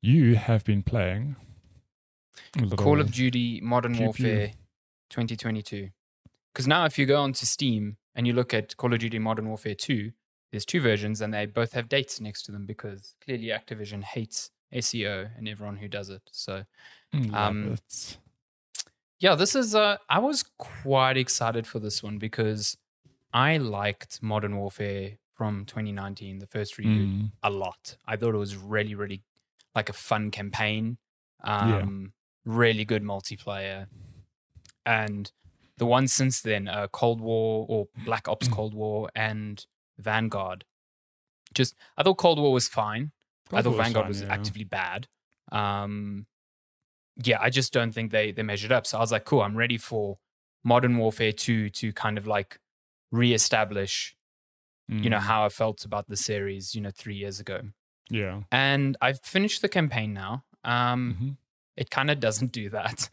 you have been playing Call of Duty Modern GPU. Warfare 2022. Because now if you go onto Steam and you look at Call of Duty Modern Warfare 2, there's two versions and they both have dates next to them because clearly Activision hates SEO and everyone who does it. So, yeah, this is, I was quite excited for this one because I liked Modern Warfare from 2019, the first reboot, a lot. I thought it was really, really like a fun campaign, really good multiplayer. And the one since then, Cold War or Black Ops Cold War and Vanguard. I thought Cold War was fine. I thought Vanguard was actively bad. I just don't think they measured up. So I was like, cool, I'm ready for Modern Warfare 2 to kind of like reestablish, how I felt about the series, 3 years ago. Yeah. And I've finished the campaign now. It kind of doesn't do that.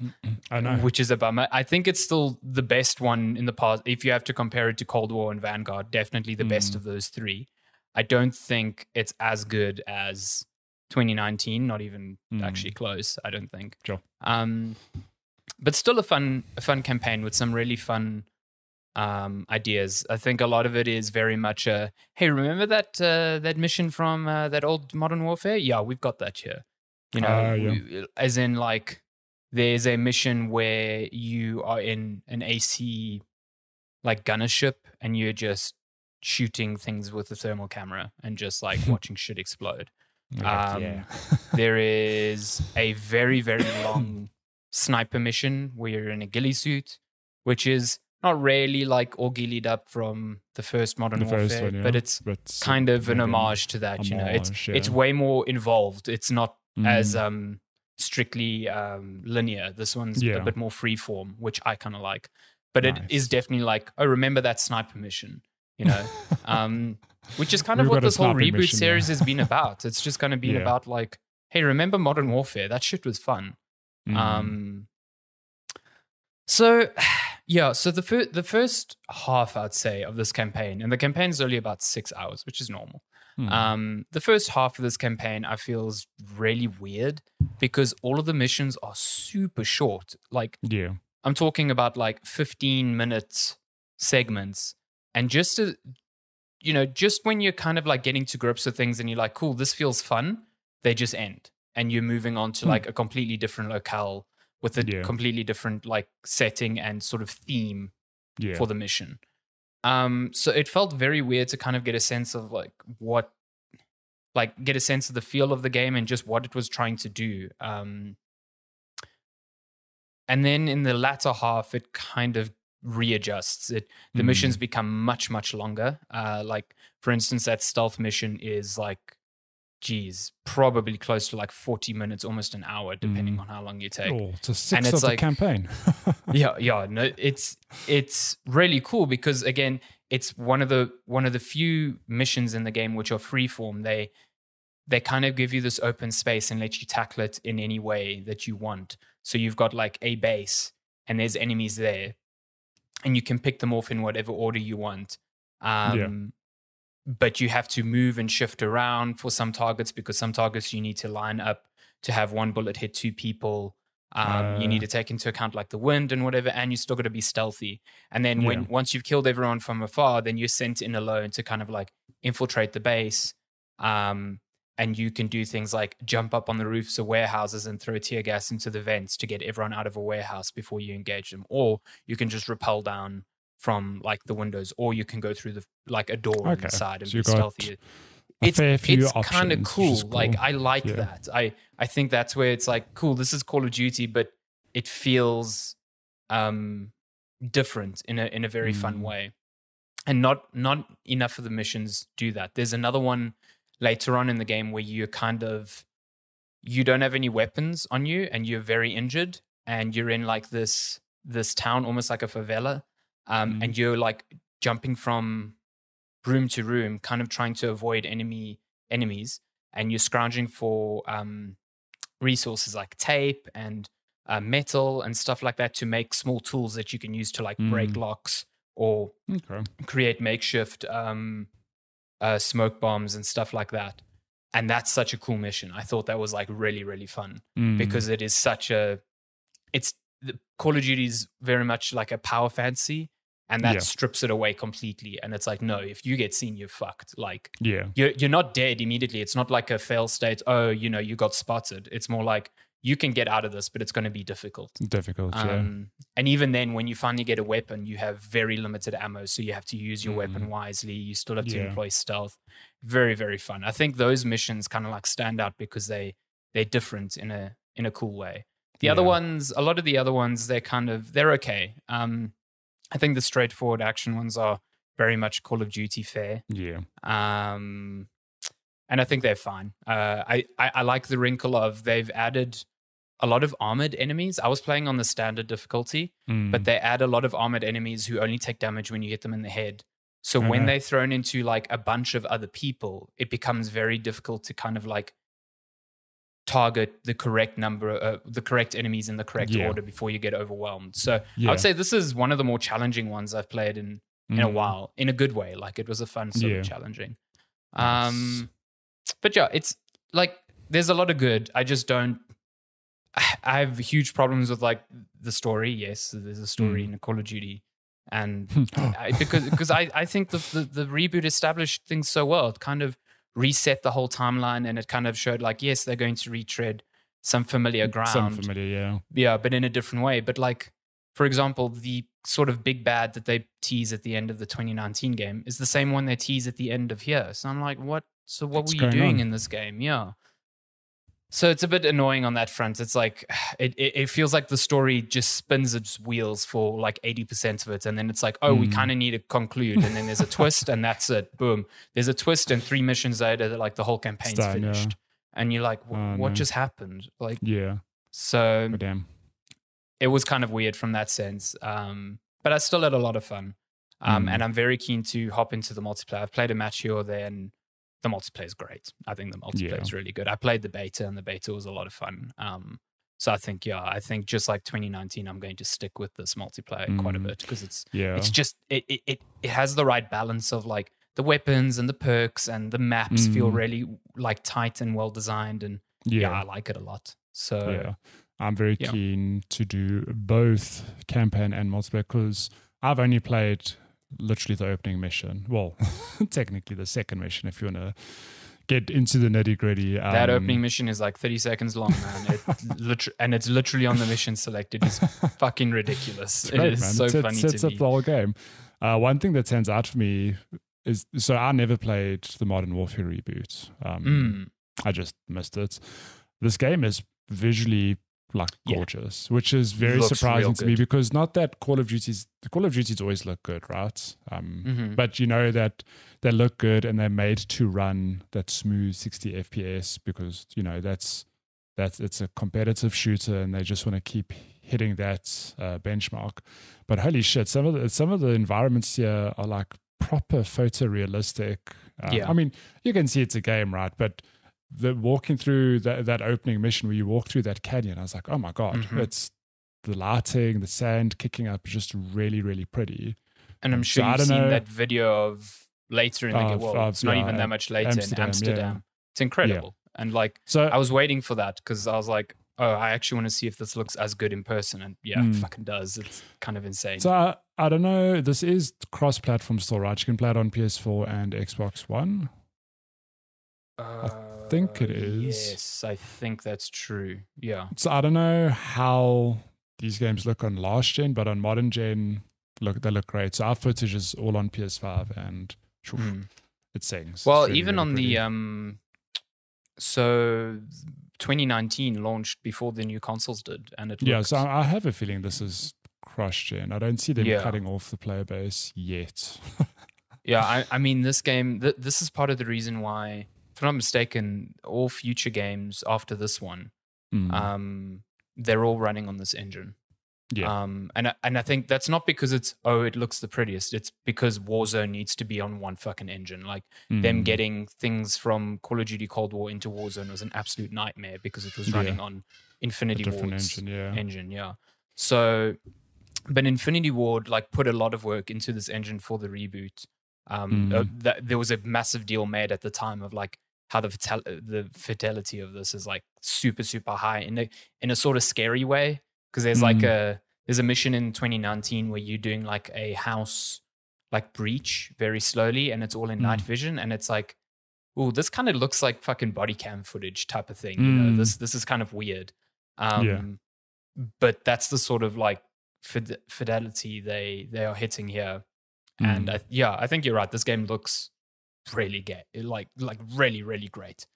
I know. Which is a bummer. I think it's still the best one in the past. If you have to compare it to Cold War and Vanguard, definitely the best of those three. I don't think it's as good as 2019, not even actually close, I don't think. Sure. But still a fun campaign with some really fun ideas. I think a lot of it is very much hey, remember that mission from that old Modern Warfare? Yeah, we've got that here. As in like there's a mission where you are in an AC like gunner ship and you're just shooting things with a thermal camera and just like watching shit explode. There is a very, very long sniper mission where you're in a ghillie suit, which is not really like all ghillied up from the first Modern Warfare, but it's kind of an homage to that. It's way more involved. It's not as strictly linear. This one's a bit more freeform, which I kind of like. But it is definitely like, oh, remember that sniper mission, which is kind of what this whole reboot series has been about. It's just kind of been about like, hey, remember Modern Warfare? That shit was fun. So the first half, I'd say, of this campaign, and the campaign is only about 6 hours, which is normal. The first half of this campaign, I feel, is really weird because all of the missions are super short. Like, I'm talking about like 15-minute segments, and just when you're kind of like getting to grips with things and you're like, cool, this feels fun, they just end, and you're moving on to like a completely different locale with a completely different like setting and sort of theme for the mission. So it felt very weird to kind of get a sense of get a sense of the feel of the game and just what it was trying to do. And then in the latter half, it kind of readjusts. The missions become much, much longer. Like, for instance, that stealth mission is like, probably close to like 40 minutes, almost an hour, depending on how long you take. Oh, it's a sixth of the campaign. No, it's really cool because again, it's one of the few missions in the game which are freeform. They kind of give you this open space and let you tackle it in any way that you want. So you've got like a base and there's enemies there, and you can pick them off in whatever order you want. But you have to move and shift around for some targets because some targets you need to line up to have one bullet hit two people. You need to take into account like the wind and whatever, and you still got to be stealthy. And then once you've killed everyone from afar, then you're sent in alone to kind of like infiltrate the base. And you can do things like jump up on the roofs of warehouses and throw tear gas into the vents to get everyone out of a warehouse before you engage them. Or you can just rappel down from like the windows, or you can go through a door on the side and be stealthy. It's kind of cool. Like, I like that. I think that's where it's like, cool, this is Call of Duty, but it feels different in a very fun way. And not enough of the missions do that. There's another one later on in the game where you don't have any weapons on you and you're very injured, and you're in like this town, almost like a favela. And you're like jumping from room to room, kind of trying to avoid enemies, and you're scrounging for resources like tape and metal and stuff like that to make small tools that you can use to like break locks or create makeshift smoke bombs and stuff like that. And that's such a cool mission. I thought that was like really, really fun Mm. because it is such a, Call of Duty is very much like a power fantasy, and that strips it away completely. And it's like, no, if you get seen, you're fucked. Like, you're not dead immediately. It's not like a fail state. Oh, you got spotted. It's more like you can get out of this, but it's going to be difficult. And even then, when you finally get a weapon, you have very limited ammo, so you have to use your weapon wisely. You still have to employ stealth. Very, very fun. I think those missions kind of like stand out because they're different in a cool way. The other ones, a lot of the other ones, they're okay. I think the straightforward action ones are very much Call of Duty fare. Yeah. And I think they're fine. I like the wrinkle of they've added a lot of armored enemies. I was playing on the standard difficulty, but they add a lot of armored enemies who only take damage when you hit them in the head. So when they're thrown into like a bunch of other people, it becomes very difficult to kind of like target the correct number, the correct enemies in the correct order before you get overwhelmed. So I would say this is one of the more challenging ones I've played in a while, in a good way. Like it was a fun sort of challenging. Nice. But yeah, it's like there's a lot of good. I just don't. I have huge problems with like the story. Yes, there's a story in Call of Duty, and because I think the reboot established things so well. It kind of reset the whole timeline, and it kind of showed like, yes, they're going to retread some familiar ground. Yeah, but in a different way. But like, for example, the sort of big bad that they tease at the end of the 2019 game is the same one they tease at the end of here. So I'm like, what? So what were you doing in this game? Yeah. So it's a bit annoying on that front. It's like, it feels like the story just spins its wheels for like 80% of it. And then it's like, oh, we kind of need to conclude. And then there's a twist and that's it. Boom. There's a twist and 3 missions later, like the whole campaign's finished. Yeah. And you're like, what just happened? Like, so damn. It was kind of weird from that sense. But I still had a lot of fun. And I'm very keen to hop into the multiplayer. I've played a match here or there, and the multiplayer is great. I think the multiplayer is really good. I played the beta, and the beta was a lot of fun. So I think just like 2019, I'm going to stick with this multiplayer quite a bit because it's just it has the right balance of like the weapons and the perks, and the maps feel really like tight and well designed, and I like it a lot. So I'm very keen to do both campaign and multiplayer because I've only played literally the opening mission. Well, technically the second mission if you want to get into the nitty gritty. That opening mission is like 30 seconds long, man. And it's literally on the mission selected. It's fucking ridiculous. It's great, man. So funny to me. It sets up the whole game. One thing that stands out for me is, so I never played the Modern Warfare reboot. I just missed it. This game is visually like gorgeous, which is very surprising to me because not that Call of Duty's always look good, right? But you know that they look good and they're made to run that smooth 60 FPS because you know that's it's a competitive shooter and they just want to keep hitting that benchmark. But holy shit, some of the environments here are like proper photorealistic. I mean, you can see it's a game, right? But the walking through that opening mission where you walk through that canyon, I was like, oh my God, it's the lighting, the sand kicking up, just really, really pretty. And I'm sure you've seen that video of later in the game. Well, it's not even that much later in Amsterdam. It's incredible. And like, so I was waiting for that because I was like, oh, I actually want to see if this looks as good in person. And it fucking does. It's kind of insane. So I don't know. This is cross-platform still, right? You can play it on PS4 and Xbox One. I think it is. Yes, I think that's true. Yeah. So I don't know how these games look on last gen, but on modern gen, they look great. So our footage is all on PS5 and it sings. Well, really, even really on the so 2019 launched before the new consoles did, and it looks... So I have a feeling this is cross-gen. I don't see them cutting off the player base yet. I mean, this game, this is part of the reason why, if I'm not mistaken, all future games after this one, they're all running on this engine. Yeah. And I think that's not because it looks the prettiest. It's because Warzone needs to be on one fucking engine. Like them getting things from Call of Duty Cold War into Warzone was an absolute nightmare because it was running on Infinity Ward's engine. So, but Infinity Ward like put a lot of work into this engine for the reboot. There was a massive deal made at the time of like how the fidelity of this is like super, super high in a sort of scary way. Because there's like there's a mission in 2019 where you're doing like a house like breach very slowly, and it's all in night vision, and it's like, oh, this kind of looks like fucking body cam footage type of thing. You know, this is kind of weird. But that's the sort of like fidelity they are hitting here. And I think you're right. This game looks really like really, really great.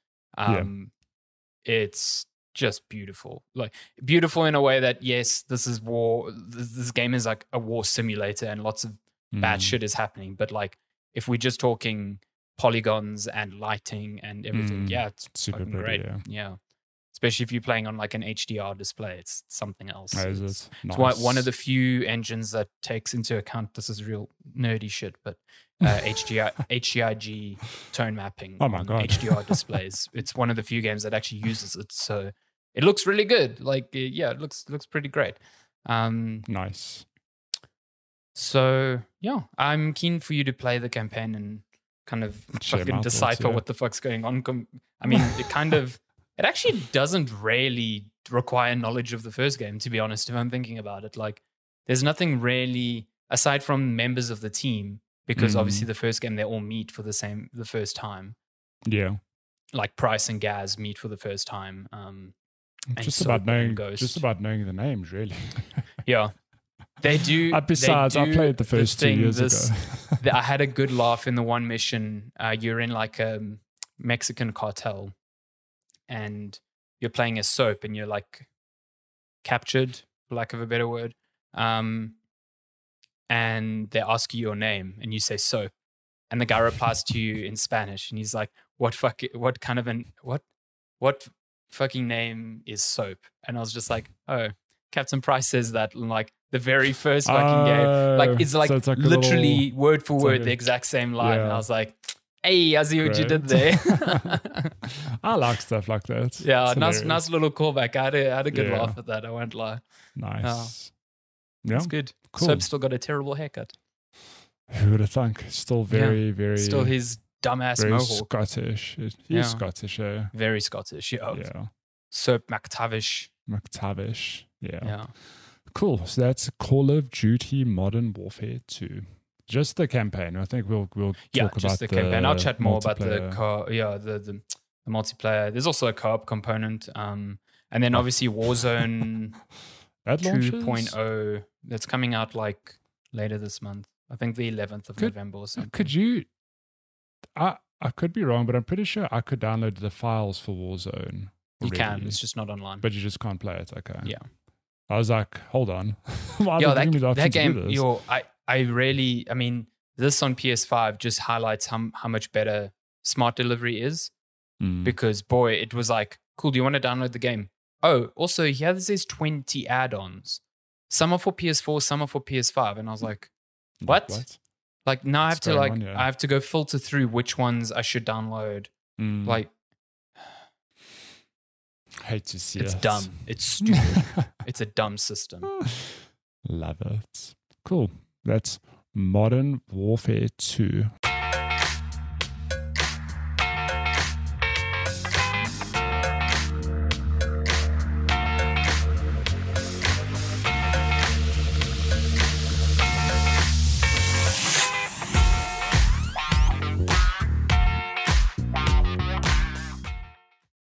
It's just beautiful, like beautiful in a way that, yes, this is war. This game is like a war simulator, and lots of bad shit is happening. But like, if we're just talking polygons and lighting and everything, it's super fucking pretty, great. Yeah. Especially if you're playing on like an HDR display, it's something else. Oh, is it? It's one of the few engines that takes into account, this is real nerdy shit, but HDRG tone mapping on HDR displays. It's one of the few games that actually uses it. So it looks really good. Like, it looks pretty great. Nice. So yeah, I'm keen for you to play the campaign and kind of fucking decipher what the fuck's going on. I mean, it actually doesn't really require knowledge of the first game, to be honest, if I'm thinking about it. Like, there's nothing really, aside from members of the team, because obviously the first game, they all meet for the first time. Yeah. Like Price and Gaz meet for the first time. Just about knowing the names, really. Yeah. They do. Besides, I played the first 2 years ago. I had a good laugh in the one mission. You're in like a Mexican cartel, and you're playing as Soap, and you're like captured, for lack of a better word. And they ask you your name, and you say Soap, and the guy replies to you in Spanish, and he's like, what fucking name is Soap? And I was just like, oh, Captain Price says that in like the very first fucking game. Like, it's like, so it's like literally word for word the exact same line. Yeah. And I was like, hey, I see what you did there. I like stuff like that. Yeah, nice little callback. I had a good laugh at that. I won't lie. Nice. That's good. Cool. Soap's still got a terrible haircut. Who would have thunk? Still very, very... Still his dumbass very mohawk. Scottish. He's Scottish, Very Scottish, yeah. Soap McTavish. Yeah. Cool. So that's Call of Duty Modern Warfare 2. Just the campaign. I think we'll talk about the campaign. I'll chat more about the multiplayer. There's also a co-op component. And then obviously Warzone 2.0 that's coming out like later this month. I think the 11th of November or something. Could you... I could be wrong, but I'm pretty sure I could download the files for Warzone. You can. It's just not online. But you just can't play it. Okay. Yeah. I was like, hold on. Why are they giving me the option to do this? I mean, this on PS5 just highlights how much better Smart Delivery is. Because, boy, it was like, cool, do you want to download the game? Oh, also, here there's 20 add-ons. Some are for PS4, some are for PS5. And I was like, what? Like, now I have to go filter through which ones I should download. Like, hate to see it's dumb. It's stupid. It's a dumb system. Love it. Cool. That's Modern Warfare 2.